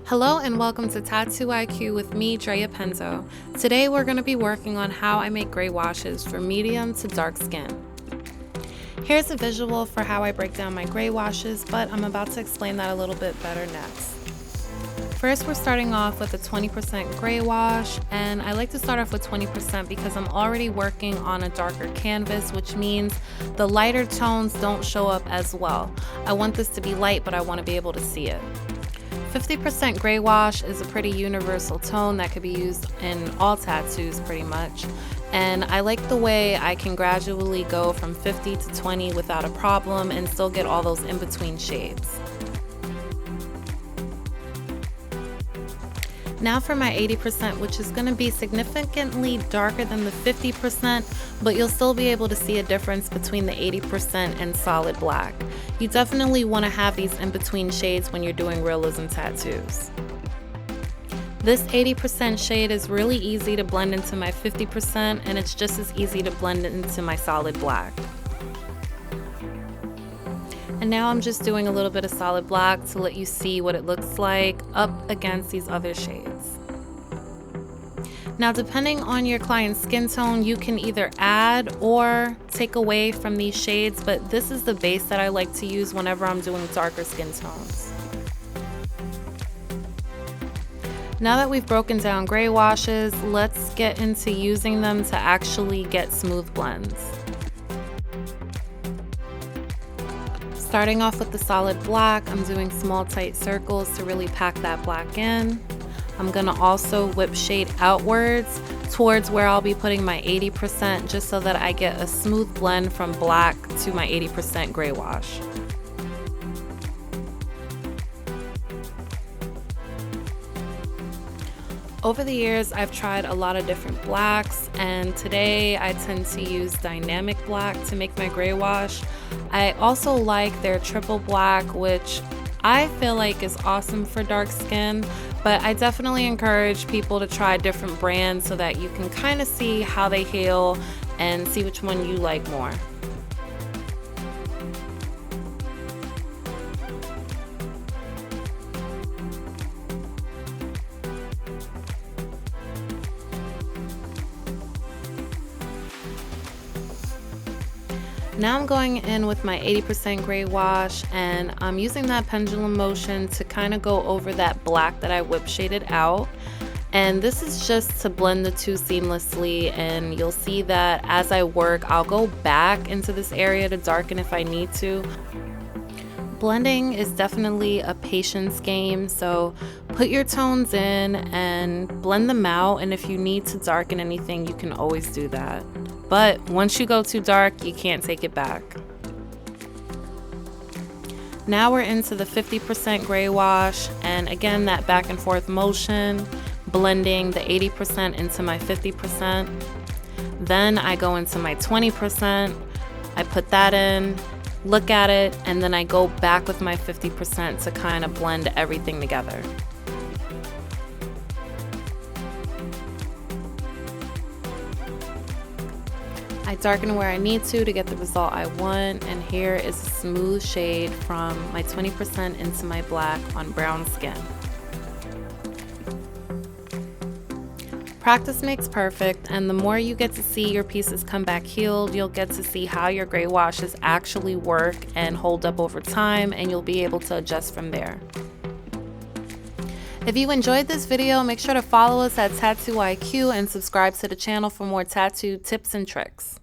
Hello and welcome to Tatt2IQ with me, Draya Penzo. Today we're going to be working on how I make gray washes for medium to dark skin. Here's a visual for how I break down my gray washes, but I'm about to explain that a little bit better next. First, we're starting off with a 20% gray wash, and I like to start off with 20% because I'm already working on a darker canvas, which means the lighter tones don't show up as well. I want this to be light, but I want to be able to see it. 50% gray wash is a pretty universal tone that could be used in all tattoos pretty much, and I like the way I can gradually go from 50 to 20 without a problem and still get all those in-between shades. Now for my 80%, which is going to be significantly darker than the 50%, but you'll still be able to see a difference between the 80% and solid black. You definitely want to have these in-between shades when you're doing realism tattoos. This 80% shade is really easy to blend into my 50%, and it's just as easy to blend into my solid black. And now I'm just doing a little bit of solid black to let you see what it looks like up against these other shades. Now, depending on your client's skin tone, you can either add or take away from these shades, but this is the base that I like to use whenever I'm doing darker skin tones. Now that we've broken down gray washes, let's get into using them to actually get smooth blends. Starting off with the solid black, I'm doing small tight circles to really pack that black in. I'm gonna also whip shade outwards towards where I'll be putting my 80% just so that I get a smooth blend from black to my 80% gray wash. Over the years, I've tried a lot of different blacks, and today I tend to use dynamic black to make my gray wash. I also like their triple black, which I feel like is awesome for dark skin, but I definitely encourage people to try different brands so that you can kind of see how they heal and see which one you like more. Now I'm going in with my 80% gray wash, and I'm using that pendulum motion to kind of go over that black that I whip shaded out. And this is just to blend the two seamlessly, and you'll see that as I work, I'll go back into this area to darken if I need to. Blending is definitely a patience game, so put your tones in and blend them out, and if you need to darken anything, you can always do that. But once you go too dark, you can't take it back. Now we're into the 50% gray wash, and again, that back and forth motion, blending the 80% into my 50%. Then I go into my 20%, I put that in, look at it, and then I go back with my 50% to kind of blend everything together. I darken where I need to get the result I want, and here is a smooth shade from my 20% into my black on brown skin. Practice makes perfect, and the more you get to see your pieces come back healed, you'll get to see how your gray washes actually work and hold up over time, and you'll be able to adjust from there. If you enjoyed this video, make sure to follow us at Tatt2IQ and subscribe to the channel for more tattoo tips and tricks.